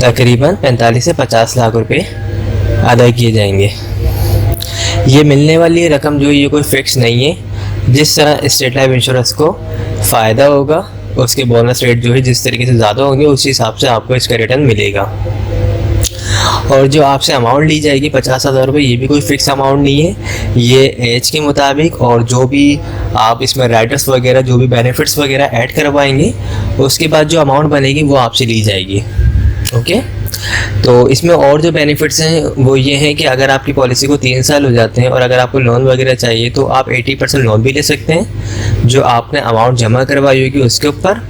तकरीबन 45 से 50 लाख रुपए अदा किए जाएंगे। ये मिलने वाली रकम जो ये कोई फिक्स नहीं है, जिस तरह स्टेट लाइफ इंश्योरेंस को फ़ायदा होगा उसके बोनस रेट जो है जिस तरीके से ज़्यादा होंगे उसी हिसाब से आपको इसका रिटर्न मिलेगा। और जो आपसे अमाउंट ली जाएगी 50,000 रुपये, ये भी कोई फिक्स अमाउंट नहीं है, ये एज के मुताबिक और जो भी आप इसमें राइडर्स वगैरह जो भी बेनिफिट्स वगैरह ऐड करवाएंगे उसके बाद जो अमाउंट बनेगी वो आपसे ली जाएगी। ओके, तो इसमें और जो बेनिफिट्स हैं वो ये हैं कि अगर आपकी पॉलिसी को 3 साल हो जाते हैं और अगर आपको लोन वगैरह चाहिए तो आप 80% लोन भी ले सकते हैं जो आपने अमाउंट जमा करवाई होगी उसके ऊपर।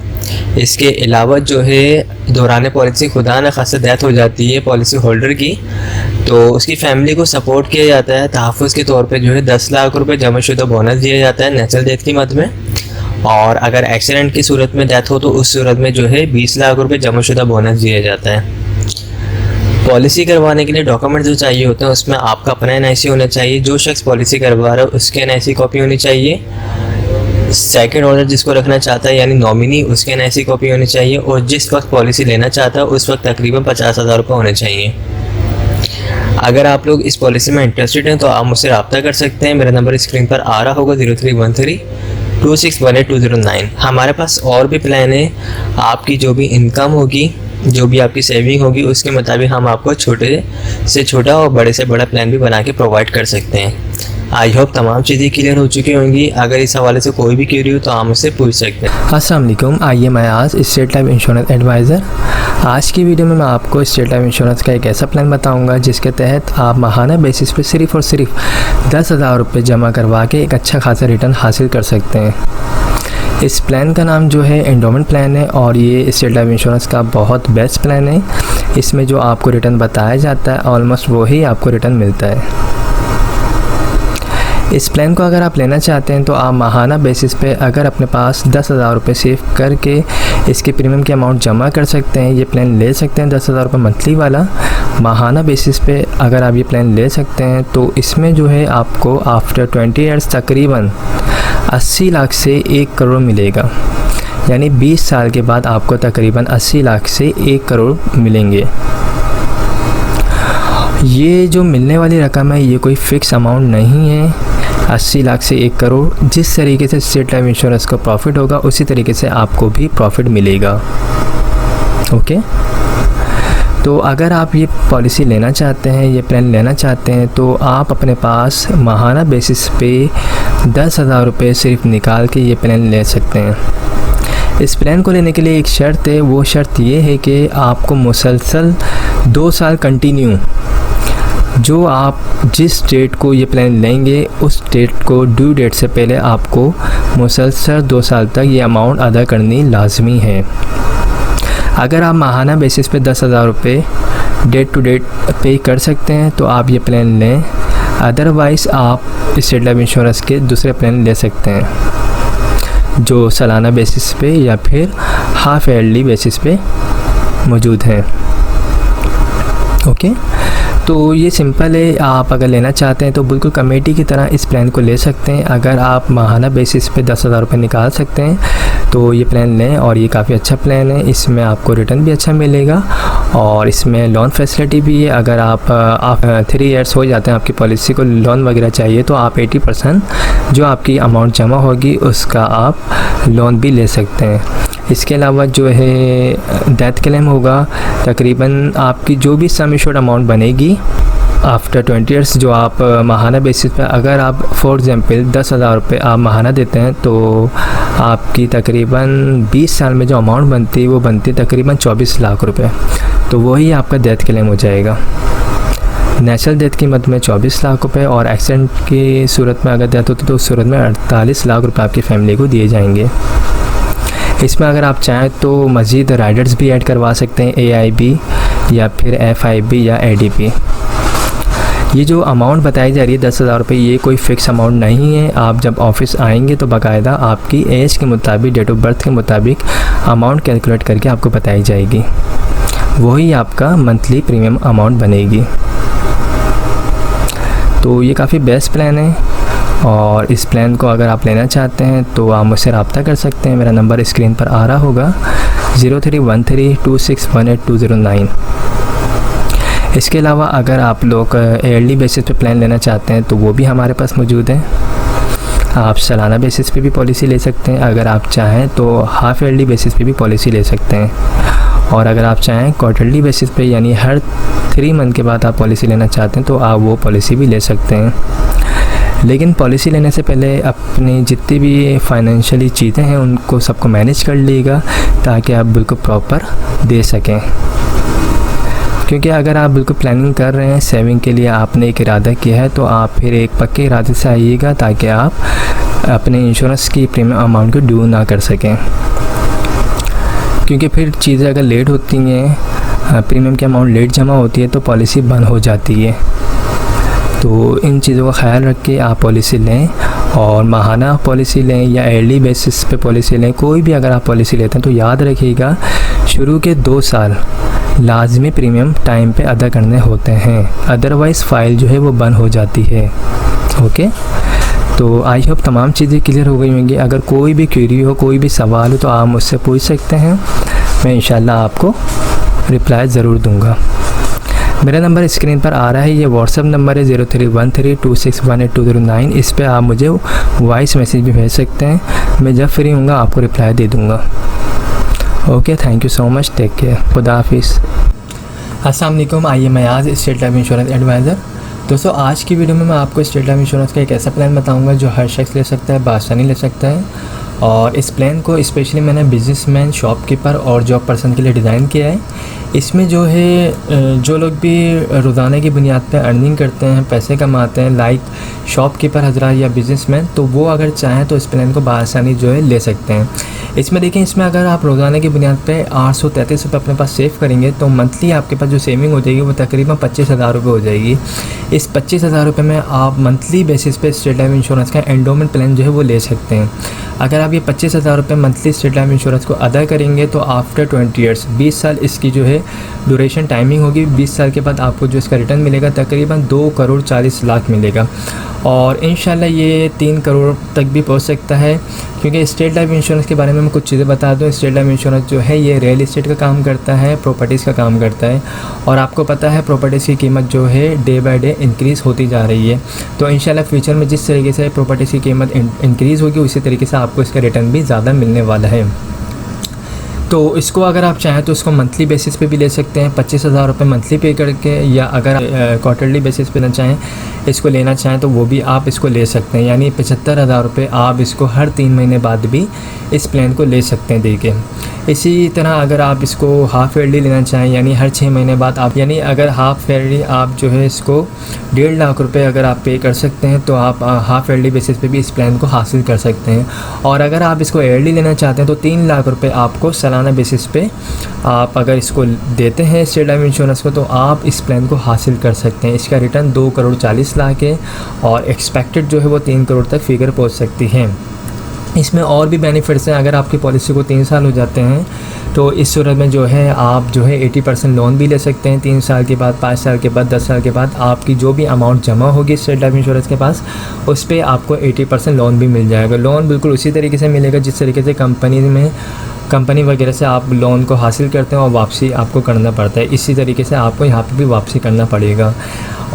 इसके अलावा जो है दौरान पॉलिसी खुदा न खासा डेथ हो जाती है पॉलिसी होल्डर की, तो उसकी फैमिली को सपोर्ट किया जाता है। तहफ़्फ़ुज़ के तौर पे जो है 10 लाख रुपए जमाशुदा बोनस दिया जाता है नेचुरल डेथ की मद में, और अगर एक्सीडेंट की सूरत में डेथ हो तो उस सूरत में जो है 20 लाख रुपए जमाशुदा बोनस दिया जाता है। पॉलिसी करवाने के लिए डॉक्यूमेंट जो चाहिए होते हैं उसमें आपका अपना NIC होना चाहिए, जो शख्स पॉलिसी करवा रहा है उसके NIC कॉपी होनी चाहिए, सेकंड ऑनर जिसको रखना चाहता है यानी नॉमिनी उसके NIC कॉपी होनी चाहिए, और जिस वक्त पॉलिसी लेना चाहता है उस वक्त तकरीबन 50,000 रुपये होने चाहिए। अगर आप लोग इस पॉलिसी में इंटरेस्टेड हैं तो आप मुझसे रब्ता कर सकते हैं। मेरा नंबर स्क्रीन पर आ रहा होगा 031326182009। हमारे पास और भी प्लान है, आपकी जो भी इनकम होगी, जो भी आपकी सेविंग होगी उसके मुताबिक हम आपको छोटे से छोटा और बड़े से बड़ा प्लान भी बना के प्रोवाइड कर सकते हैं। आई होप तमाम चीज़ें क्लियर हो चुकी होंगी। अगर इस हवाले से कोई भी क्वेरी हो तो आप मुझसे पूछ सकते हैं। अस्सलाम वालेकुम, आइए मैं आज स्टेट लाइफ इंश्योरेंस एडवाइज़र। आज की वीडियो में मैं आपको स्टेट लाइफ इंश्योरेंस का एक ऐसा प्लान बताऊंगा जिसके तहत आप माहाना बेसिस पे सिर्फ़ और सिर्फ 10,000 रुपये जमा करवा के एक अच्छा खासा रिटर्न हासिल कर सकते हैं। इस प्लान का नाम जो है एंडोमेंट प्लान है और ये स्टेट लाइफ इंश्योरेंस का बहुत बेस्ट प्लान है। इसमें जो आपको रिटर्न बताया जाता है ऑलमोस्ट वही आपको रिटर्न मिलता है। इस प्लान को अगर आप लेना चाहते हैं तो आप माहाना बेसिस पे अगर अपने पास 10,000 रुपये सेव करके इसके प्रीमियम की अमाउंट जमा कर सकते हैं, ये प्लान ले सकते हैं। 10,000 रुपये मंथली वाला माहाना बेसिस पे अगर आप ये प्लान ले सकते हैं तो इसमें जो है आपको आफ्टर 20 ईयर्स तकरीबन 80 लाख से 1 करोड़ मिलेगा, यानी 20 साल के बाद आपको तकरीबन 80 लाख से 1 करोड़ मिलेंगे। ये जो मिलने वाली रकम है ये कोई फ़िक्स अमाउंट नहीं है। 80 लाख से 1 करोड़ जिस तरीके से स्टेट लाइफ इंश्योरेंस का प्रॉफिट होगा उसी तरीके से आपको भी प्रॉफिट मिलेगा। ओके, तो अगर आप ये पॉलिसी लेना चाहते हैं, ये प्लान लेना चाहते हैं तो आप अपने पास माहाना बेसिस पे 10,000 रुपये सिर्फ निकाल के ये प्लान ले सकते हैं। इस प्लान को लेने के लिए एक शर्त है, वो शर्त ये है कि आपको मुसलसल 2 साल कंटिन्यू जो आप जिस डेट को ये प्लान लेंगे उस डेट को ड्यू डेट से पहले आपको मुसलसल 2 साल तक ये अमाउंट अदा करनी लाजमी है। अगर आप माहाना बेसिस पे 10,000 रुपये डेट टू डेट पे कर सकते हैं तो आप ये प्लान लें, अदरवाइज़ आप स्टेट लाइफ इंश्योरेंस के दूसरे प्लान ले सकते हैं जो सालाना बेसिस पे या फिर हाफ ईयरली बेसिस पे मौजूद हैं। ओके, तो ये सिंपल है। आप अगर लेना चाहते हैं तो बिल्कुल कमेटी की तरह इस प्लान को ले सकते हैं। अगर आप माहाना बेसिस पे 10,000 रुपये निकाल सकते हैं तो ये प्लान लें, और ये काफ़ी अच्छा प्लान है। इसमें आपको रिटर्न भी अच्छा मिलेगा और इसमें लोन फैसिलिटी भी है। अगर आप 3 ईयर्स हो जाते हैं आपकी पॉलिसी को लोन वगैरह चाहिए तो आप 80% जो आपकी अमाउंट जमा होगी उसका आप लोन भी ले सकते हैं। इसके अलावा जो है डेथ क्लेम होगा, तकरीबन आपकी जो भी सम एश्योर्ड अमाउंट बनेगी आफ्टर 20 ईयर्स जो आप माहाना बेसिस पे अगर आप फॉर एग्ज़ाम्पल 10,000 रुपये आप माहाना देते हैं तो आपकी तकरीबन 20 साल में जो अमाउंट बनती है वो बनती है तकरीबन 24 लाख रुपए। तो वही आपका डेथ क्लेम हो जाएगा। नेचुरल डेथ की मद में 24 लाख रुपए और एक्सीडेंट की सूरत में अगर डेथ होती तो उस सूरत में 48 लाख रुपए आपकी फैमिली को दिए जाएंगे। इसमें अगर आप चाहें तो मज़ीद राइडर्स भी ऐड करवा सकते हैं, AIB या फिर FIB या ADP। ये जो अमाउंट बताई जा रही है 10,000 रुपये, ये कोई फ़िक्स अमाउंट नहीं है। आप जब ऑफिस आएंगे तो बाकायदा आपकी एज के मुताबिक, डेट ऑफ बर्थ के मुताबिक अमाउंट कैलकुलेट करके आपको बताई जाएगी, वही आपका मंथली प्रीमियम अमाउंट बनेगी। तो ये काफ़ी बेस्ट प्लान है और इस प्लान को अगर आप लेना चाहते हैं तो आप मुझसे रब्ता कर सकते हैं। मेरा नंबर स्क्रीन पर आ रहा होगा 031326182009। इसके अलावा अगर आप लोग ईयरली बेसिस पे प्लान लेना चाहते हैं तो वो भी हमारे पास मौजूद है। आप सालाना बेसिस पे भी पॉलिसी ले सकते हैं, अगर आप चाहें तो हाफ ईयरली बेसिस पे भी पॉलिसी ले सकते हैं, और अगर आप चाहें क्वार्टरली बेसिस पे यानी हर 3 मंथ के बाद आप पॉलिसी लेना चाहते हैं तो आप वो पॉलिसी भी ले सकते हैं। लेकिन पॉलिसी लेने से पहले अपनी जितनी भी फाइनेंशियली चीज़ें हैं उनको सबको मैनेज कर लीजिएगा ताकि आप बिल्कुल प्रॉपर दे सकें। क्योंकि अगर आप बिल्कुल प्लानिंग कर रहे हैं सेविंग के लिए, आपने एक इरादा किया है तो आप फिर एक पक्के इरादे से आइएगा ताकि आप अपने इंश्योरेंस की प्रीमियम अमाउंट को ड्यू ना कर सकें। क्योंकि फिर चीज़ें अगर लेट होती हैं प्रीमियम की अमाउंट लेट जमा होती है तो पॉलिसी बंद हो जाती है। तो इन चीज़ों का ख्याल रख के आप पॉलिसी लें, और माहाना पॉलिसी लें या ईयरली बेसिस पे पॉलिसी लें। कोई भी अगर आप पॉलिसी लेते हैं तो याद रखिएगा शुरू के 2 साल लाजमी प्रीमियम टाइम पे अदा करने होते हैं, अदरवाइज़ फ़ाइल जो है वो बंद हो जाती है। ओके, तो आई होप तमाम चीज़ें क्लियर हो गई होंगी। अगर कोई भी क्वेरी हो, कोई भी सवाल हो तो आप मुझसे पूछ सकते हैं, मैं इंशाल्लाह आपको रिप्लाई ज़रूर दूंगा। मेरा नंबर स्क्रीन पर आ रहा है, ये व्हाट्सअप नंबर है 031326182009। इस पर आप मुझे वॉइस मैसेज भी भेज सकते हैं, मैं जब फ्री हूँगा आपको रिप्लाई दे दूँगा। Okay, thank you so much, take care, खुदा हाफिज़। अस्सलाम वालेकुम, आइए मैं आज स्टेट लाइफ इंश्योरेंस एडवाइज़र। दोस्तों आज की वीडियो में मैं आपको स्टेट लाइफ इंश्योरेंस का एक ऐसा प्लान बताऊंगा जो हर शख्स ले सकता है, बासानी ले सकता है। और इस प्लान को स्पेशली मैंने बिजनेसमैन, शॉपकीपर और जॉब पर्सन के लिए डिज़ाइन किया है। इसमें जो है जो लोग भी रोज़ाना की बुनियाद पर अर्निंग करते हैं, पैसे कमाते हैं, लाइक शॉपकीपर हजरात या बिजनेसमैन, तो वो अगर चाहें तो इस प्लान को बासानी जो है ले सकते हैं। इसमें देखें, इसमें अगर आप रोज़ाना की बुनियाद पे 833 रुपये अपने पास सेव करेंगे तो मंथली आपके पास जो सेविंग हो जाएगी वो तकरीबन 25,000 रुपये हो जाएगी। इस 25,000 रुपये में आप मंथली बेसिस पे स्टेट लाइफ इंश्योरेंस का एंडोमेंट प्लान जो है वो ले सकते हैं। अगर आप ये 25,000 रुपये मंथली स्टेट लाइफ इंश्योरेंस को अदा करेंगे तो आफ्टर 20 ईयर्स 20 साल इसकी जो है ड्यूरेशन टाइमिंग होगी। 20 साल के बाद आपको जो इसका रिटर्न मिलेगा तकरीबन 2,40,00,000 मिलेगा, और इंशाल्लाह ये 3 करोड़ तक भी पहुंच सकता है। क्योंकि स्टेट लाइफ इंश्योरेंस के बारे में मैं कुछ चीज़ें बता दूं। स्टेट लाइफ इंश्योरेंस जो है ये रियल इस्टेट का काम करता है, प्रॉपर्टीज़ का काम करता है, और आपको पता है प्रॉपर्टीज़ की कीमत जो है डे बाय डे इंक्रीज़ होती जा रही है। तो इंशाल्लाह फ्यूचर में जिस तरीके से प्रॉपर्टीज़ की कीमत इंक्रीज़ होगी उसी तरीके से आपको इसका रिटर्न भी ज़्यादा मिलने वाला है। तो इसको अगर आप चाहें तो इसको मंथली बेसिस पे भी ले सकते हैं, 25,000 रुपये मंथली पे करके, या अगर क्वार्टरली बेसिस पे ना चाहें इसको लेना चाहें तो वो भी आप इसको ले सकते हैं। यानी 75,000 रुपये आप इसको हर 3 महीने बाद भी इस प्लान को ले सकते हैं देके। इसी तरह अगर आप इसको हाफ़ ईयरली लेना चाहें, यानी हर 6 महीने बाद आप, यानी अगर हाफ़ ईयरली आप जो है इसको 1.5 लाख रुपये अगर आप पे कर सकते हैं तो आप हाफ़ ईयरली बेसिस पे भी इस प्लान को हासिल कर सकते हैं। और अगर आप इसको ईयरली लेना चाहते हैं तो 3 लाख रुपये आपको सालाना बेसिस पे आप अगर इसको देते हैं स्टेट लाइफ इंश्योरेंस को तो आप इस प्लान को हासिल कर सकते हैं। इसका रिटर्न 2,40,00,000 है और एक्सपेक्टेड जो है वो 3 करोड़ तक फिगर पहुँच सकती है। इसमें और भी बेनिफिट्स हैं। अगर आपकी पॉलिसी को 3 साल हो जाते हैं तो इस सूरत में जो है आप जो है 80% लोन भी ले सकते हैं। 3 साल के बाद, 5 साल के बाद, 10 साल के बाद आपकी जो भी अमाउंट जमा होगी स्टेट लाइफ इंश्योरेंस के पास उस पर आपको 80% लोन भी मिल जाएगा। लोन बिल्कुल उसी तरीके से मिलेगा जिस तरीके से कंपनी वगैरह से आप लोन को हासिल करते हैं और वापसी आपको करना पड़ता है, इसी तरीके से आपको यहाँ पे भी वापसी करना पड़ेगा।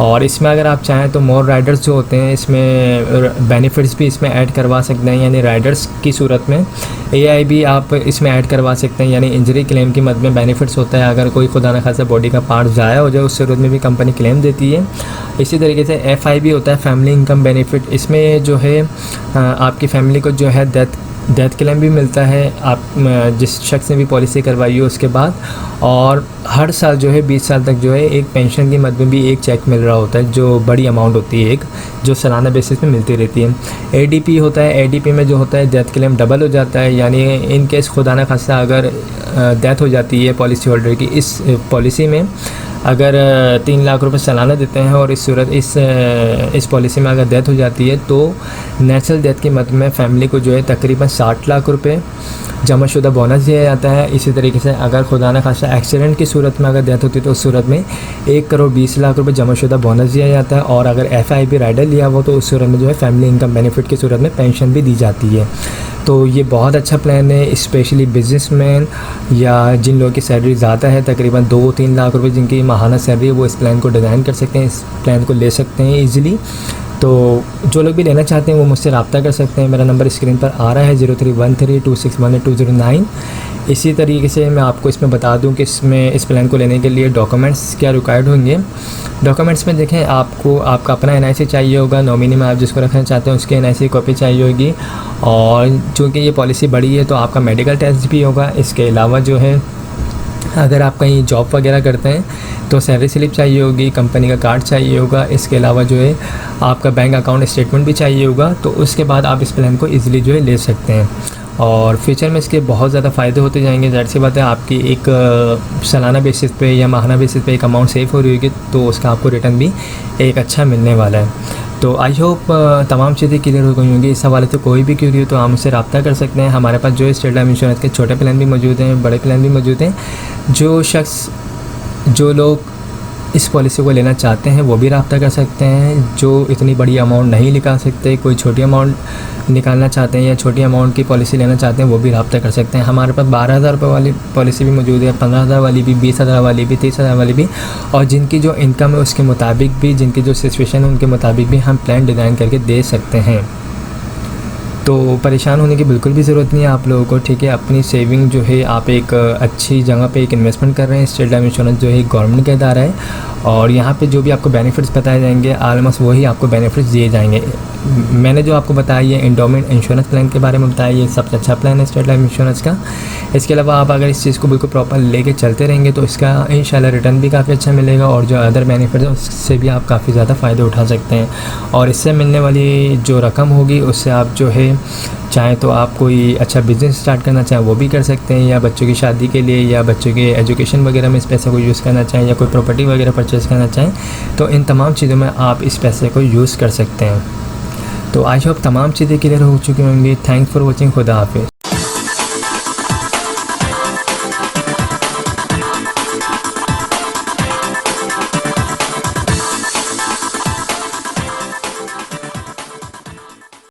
और इसमें अगर आप चाहें तो मोर राइडर्स जो होते हैं इसमें बेनिफिट्स भी इसमें ऐड करवा सकते हैं। यानी राइडर्स की सूरत में एआई भी आप इसमें ऐड करवा सकते हैं। यानी इंजरी क्लेम की मद में बेनिफिट्स होता है, अगर कोई खुदा न खासा बॉडी का पार्ट ज़ाया हो जाए उस सूरत में भी कंपनी क्लेम देती है। इसी तरीके से एफआई भी होता है, फैमिली इनकम बेनिफिट। इसमें जो है आपकी फैमिली को जो है डेथ क्लेम भी मिलता है आप जिस शख्स ने भी पॉलिसी करवाई हो उसके बाद। और हर साल जो है 20 साल तक जो है एक पेंशन की मद में भी एक चेक मिल रहा होता है जो बड़ी अमाउंट होती है, एक जो सालाना बेसिस पे मिलती रहती है। एडीपी होता है, एडीपी में जो होता है डेथ क्लेम डबल हो जाता है। यानी इन केस खुदा न खासा अगर डेथ हो जाती है पॉलिसी होल्डर की, इस पॉलिसी में अगर 3 लाख रुपए सालाना देते हैं और इस पॉलिसी में अगर डेथ हो जाती है तो नेचुरल डेथ की मद में फैमिली को जो है तकरीबन 60 लाख रुपए जमाशुदा बोनस दिया जाता है। इसी तरीके से अगर खुदा न खासा एक्सीडेंट की सूरत में अगर डेथ होती है तो उस सूरत में 1,20,00,000 रुपए जमाशुदा बोनस दिया जाता है। और अगर एफआईबी राइडर लिया हो तो उस सूरत में जो है फैमिली इनकम बेनिफिट की सूरत में पेंशन भी दी जाती है। तो ये बहुत अच्छा प्लान है, स्पेशली बिजनेसमैन या जिन लोगों की सैलरी ज़्यादा है तकरीबन 2-3 लाख रुपए जिनकी माहाना सैलरी है वो इस प्लान को डिज़ाइन कर सकते हैं, इस प्लान को ले सकते हैं ईज़िली। तो जो लोग भी लेना चाहते हैं वो मुझसे रब्ता कर सकते हैं। मेरा नंबर स्क्रीन पर आ रहा है 031326182009। इसी तरीके से मैं आपको इसमें बता दूं कि इसमें इस प्लान को लेने के लिए डॉक्यूमेंट्स क्या रिक्वायर्ड होंगे। डॉक्यूमेंट्स में देखें, आपको आपका अपना एनआईसी चाहिए होगा, नॉमिनी में आप जिसको रखना चाहते हैं उसकी एनआईसी कॉपी चाहिए होगी। और चूँकि ये पॉलिसी बड़ी है तो आपका मेडिकल टेस्ट भी होगा। इसके अलावा जो है अगर आप कहीं जॉब वगैरह करते हैं तो सैलरी स्लिप चाहिए होगी, कंपनी का कार्ड चाहिए होगा। इसके अलावा जो है आपका बैंक अकाउंट स्टेटमेंट भी चाहिए होगा। तो उसके बाद आप इस प्लान को ईज़िली जो है ले सकते हैं। और फ्यूचर में इसके बहुत ज़्यादा फ़ायदे होते जाएंगे। ज़ाहिर सी बात है, आपकी एक सालाना बेसिस पे या माहाना बेसिस पे एक अमाउंट सेव हो रही होगी, तो उसका आपको रिटर्न भी एक अच्छा मिलने वाला है। तो आई होप तमाम चीज़ें क्लियर हो गई होंगी। इस हवाले से कोई भी क्यूरी हो तो आप मुझसे रब्ता कर सकते हैं। हमारे पास जो स्टेट लाइफ इंश्योरेंस के छोटे प्लान भी मौजूद हैं, बड़े प्लान भी मौजूद हैं। जो लोग इस पॉलिसी को लेना चाहते हैं वो भी रब्ता कर सकते हैं। जो इतनी बड़ी अमाउंट नहीं निकाल सकते, कोई छोटी अमाउंट निकालना चाहते हैं या छोटी अमाउंट की पॉलिसी लेना चाहते हैं, वो भी रब्ता कर सकते हैं। हमारे पास 12,000 रुपये वाली पॉलिसी भी मौजूद है, 15,000 वाली भी, 20,000 वाली भी, 30,000 वाली भी, और जिनकी जो इनकम है उसके मुताबिक भी, जिनकी जो सिचुएशन है उनके मुताबिक भी हम प्लान डिज़ाइन करके दे सकते हैं। तो परेशान होने की बिल्कुल भी ज़रूरत नहीं है आप लोगों को, ठीक है। अपनी सेविंग जो है आप एक अच्छी जगह पे एक इन्वेस्टमेंट कर रहे हैं। स्टेट लाइफ इंश्योरेंस जो है गवर्नमेंट का इदारा है, और यहाँ पे जो भी आपको बेनिफिट्स बताए जाएंगे ऑलमोस्ट वही आपको बेनिफिट्स दिए जाएंगे। मैंने जो आपको बताया ये एंडोमेंट इंश्योरेंस प्लान के बारे में बताया, ये सबसे अच्छा प्लान है स्टेट लाइफ इंश्योरेंस का। इसके अलावा आप अगर इस चीज़ को बिल्कुल प्रॉपर लेके चलते रहेंगे तो इसका इंशाल्लाह रिटर्न भी काफ़ी अच्छा मिलेगा, और जो अदर बेनिफिट्स हैं उससे भी आप काफ़ी ज़्यादा फ़ायदे उठा सकते हैं। और इससे मिलने वाली जो रकम होगी उससे आप जो है चाहें तो आप कोई अच्छा बिज़नेस स्टार्ट करना चाहें वो भी कर सकते हैं, या बच्चों की शादी के लिए या बच्चों के एजुकेशन वगैरह में इस पैसे को यूज़ करना चाहें, या कोई प्रॉपर्टी वगैरह परचेज़ करना चाहें, तो इन तमाम चीज़ों में आप इस पैसे को यूज़ कर सकते हैं। तो आई होप तमाम चीज़ें क्लियर हो चुकी होंगी। Thanks for watching. खुदा हाफिज़।